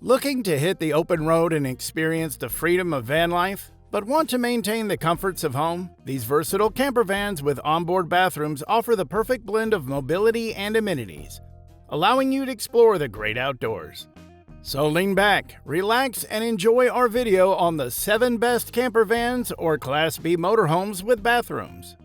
Looking to hit the open road and experience the freedom of van life, but want to maintain the comforts of home? These versatile camper vans with onboard bathrooms offer the perfect blend of mobility and amenities, allowing you to explore the great outdoors. So lean back, relax, and enjoy our video on the 7 best camper vans or Class B motorhomes with bathrooms.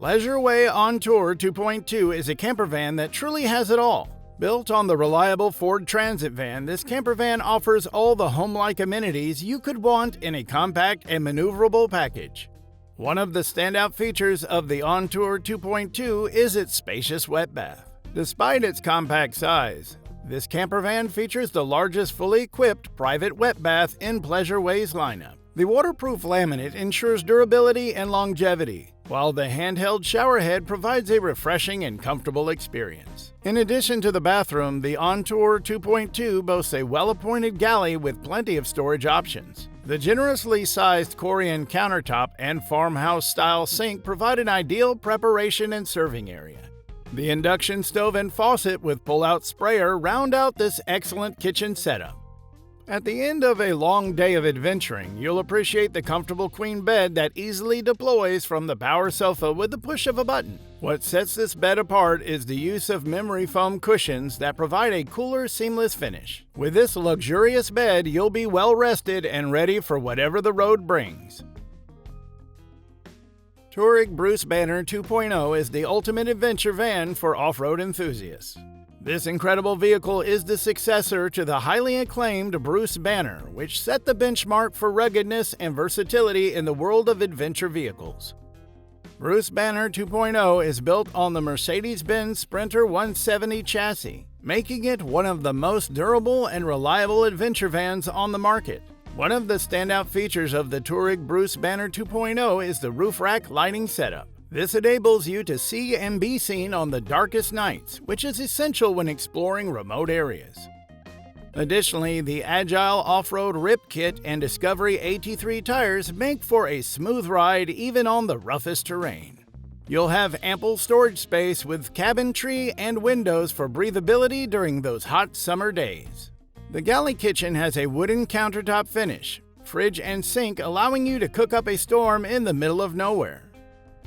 Way Ontour 2.2 is a camper van that truly has it all. Built on the reliable Ford Transit van, this camper van offers all the home-like amenities you could want in a compact and maneuverable package. One of the standout features of the Ontour 2.2 is its spacious wet bath. Despite its compact size, this camper van features the largest fully equipped private wet bath in Pleasureway's lineup. The waterproof laminate ensures durability and longevity, while the handheld shower head provides a refreshing and comfortable experience. In addition to the bathroom, the Ontour 2.2 boasts a well-appointed galley with plenty of storage options. The generously sized Korean countertop and farmhouse-style sink provide an ideal preparation and serving area. The induction stove and faucet with pull-out sprayer round out this excellent kitchen setup. At the end of a long day of adventuring, you'll appreciate the comfortable queen bed that easily deploys from the power sofa with the push of a button. What sets this bed apart is the use of memory foam cushions that provide a cooler, seamless finish. With this luxurious bed, you'll be well rested and ready for whatever the road brings. Tourig Bruce Banner 2.0 is the ultimate adventure van for off-road enthusiasts. This incredible vehicle is the successor to the highly acclaimed Bruce Banner, which set the benchmark for ruggedness and versatility in the world of adventure vehicles. Bruce Banner 2.0 is built on the Mercedes-Benz Sprinter 170 chassis, making it one of the most durable and reliable adventure vans on the market. One of the standout features of the Tourig Bruce Banner 2.0 is the roof rack lighting setup. This enables you to see and be seen on the darkest nights, which is essential when exploring remote areas. Additionally, the agile off-road rip kit and Discovery AT3 tires make for a smooth ride even on the roughest terrain. You'll have ample storage space with cabinetry and windows for breathability during those hot summer days. The galley kitchen has a wooden countertop finish, fridge and sink allowing you to cook up a storm in the middle of nowhere.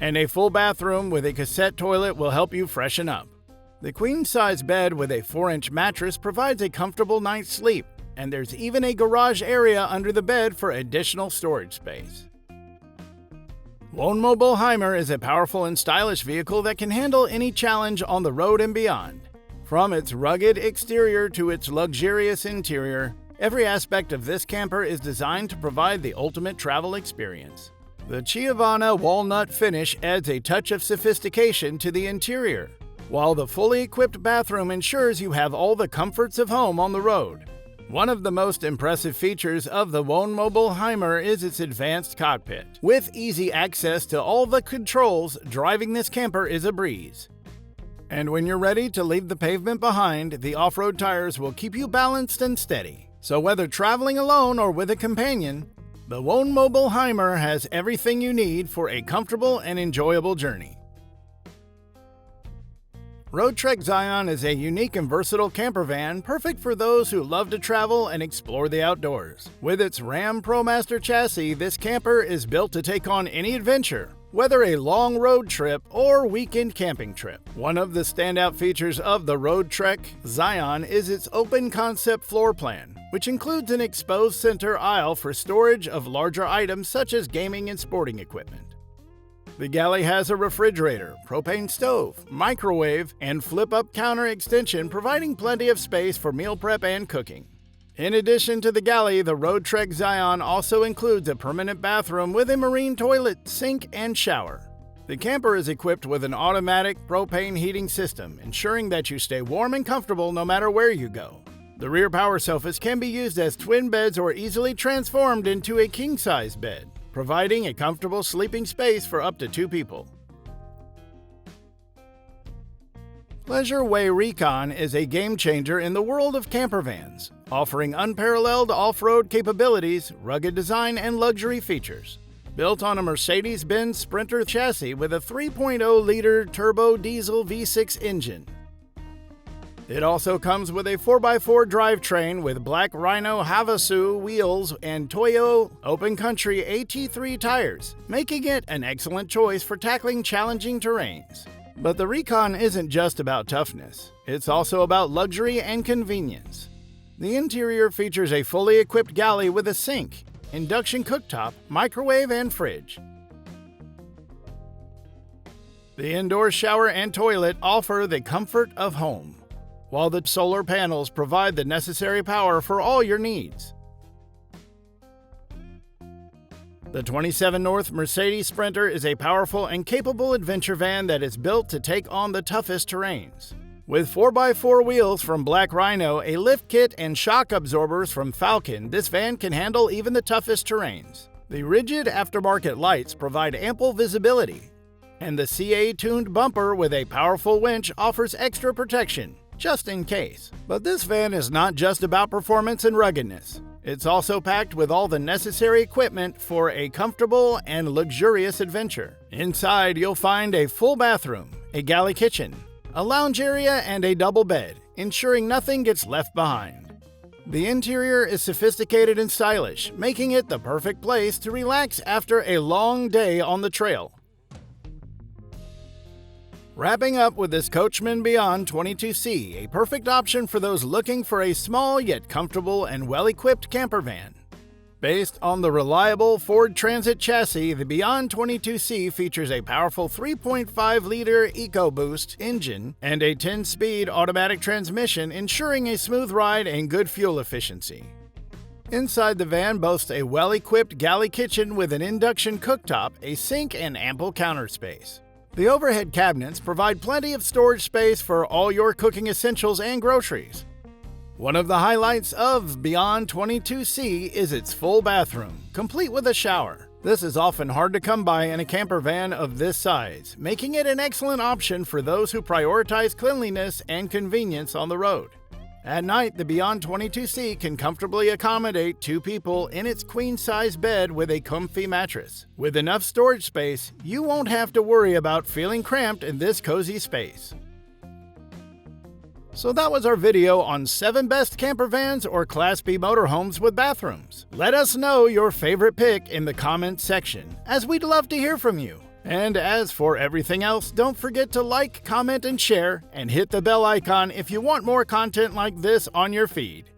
And a full bathroom with a cassette toilet will help you freshen up. The queen-size bed with a 4-inch mattress provides a comfortable night's sleep, and there's even a garage area under the bed for additional storage space. Wohnmobil Hymer is a powerful and stylish vehicle that can handle any challenge on the road and beyond. From its rugged exterior to its luxurious interior, every aspect of this camper is designed to provide the ultimate travel experience. The Chiavana walnut finish adds a touch of sophistication to the interior, while the fully equipped bathroom ensures you have all the comforts of home on the road. One of the most impressive features of the Wohnmobil Hymer is its advanced cockpit. With easy access to all the controls, driving this camper is a breeze. And when you're ready to leave the pavement behind, the off-road tires will keep you balanced and steady. So whether traveling alone or with a companion, the Wohnmobil Hymer has everything you need for a comfortable and enjoyable journey. Roadtrek Zion is a unique and versatile camper van perfect for those who love to travel and explore the outdoors. With its Ram ProMaster chassis, this camper is built to take on any adventure, whether a long road trip or weekend camping trip. One of the standout features of the Roadtrek Zion is its open concept floor plan, which includes an exposed center aisle for storage of larger items such as gaming and sporting equipment. The galley has a refrigerator, propane stove, microwave, and flip-up counter extension, providing plenty of space for meal prep and cooking. In addition to the galley, the Roadtrek Zion also includes a permanent bathroom with a marine toilet, sink, and shower. The camper is equipped with an automatic propane heating system, ensuring that you stay warm and comfortable no matter where you go. The rear power sofas can be used as twin beds or easily transformed into a king-size bed, providing a comfortable sleeping space for up to 2 people. Pleasure Way Rekon is a game changer in the world of campervans, offering unparalleled off-road capabilities, rugged design, and luxury features. Built on a Mercedes-Benz Sprinter chassis with a 3.0-liter turbo diesel V6 engine. It also comes with a 4x4 drivetrain with black Rhino Havasu wheels and Toyo Open Country AT3 tires, making it an excellent choice for tackling challenging terrains. But the Rekon isn't just about toughness, it's also about luxury and convenience. The interior features a fully equipped galley with a sink, induction cooktop, microwave, and fridge. The indoor shower and toilet offer the comfort of home, while the solar panels provide the necessary power for all your needs. The 27 North Mercedes Sprinter is a powerful and capable adventure van that is built to take on the toughest terrains. With 4x4 wheels from Black Rhino, a lift kit, and shock absorbers from Falcon, this van can handle even the toughest terrains. The rigid aftermarket lights provide ample visibility, and the CA-tuned bumper with a powerful winch offers extra protection, just in case. But this van is not just about performance and ruggedness. It's also packed with all the necessary equipment for a comfortable and luxurious adventure. Inside, you'll find a full bathroom, a galley kitchen, a lounge area, and a double bed, ensuring nothing gets left behind. The interior is sophisticated and stylish, making it the perfect place to relax after a long day on the trail. Wrapping up with this Coachmen Beyond 22C, a perfect option for those looking for a small yet comfortable and well-equipped campervan. Based on the reliable Ford Transit chassis, the Beyond 22C features a powerful 3.5-liter EcoBoost engine and a 10-speed automatic transmission, ensuring a smooth ride and good fuel efficiency. Inside the van boasts a well-equipped galley kitchen with an induction cooktop, a sink, and ample counter space. The overhead cabinets provide plenty of storage space for all your cooking essentials and groceries. One of the highlights of Beyond 22C is its full bathroom, complete with a shower. This is often hard to come by in a camper van of this size, making it an excellent option for those who prioritize cleanliness and convenience on the road. At night, the Beyond 22C can comfortably accommodate 2 people in its queen-size bed with a comfy mattress. With enough storage space, you won't have to worry about feeling cramped in this cozy space. So that was our video on 7 best camper vans or Class B motorhomes with bathrooms. Let us know your favorite pick in the comments section, as we'd love to hear from you. And as for everything else, don't forget to like, comment, and share, and hit the bell icon if you want more content like this on your feed.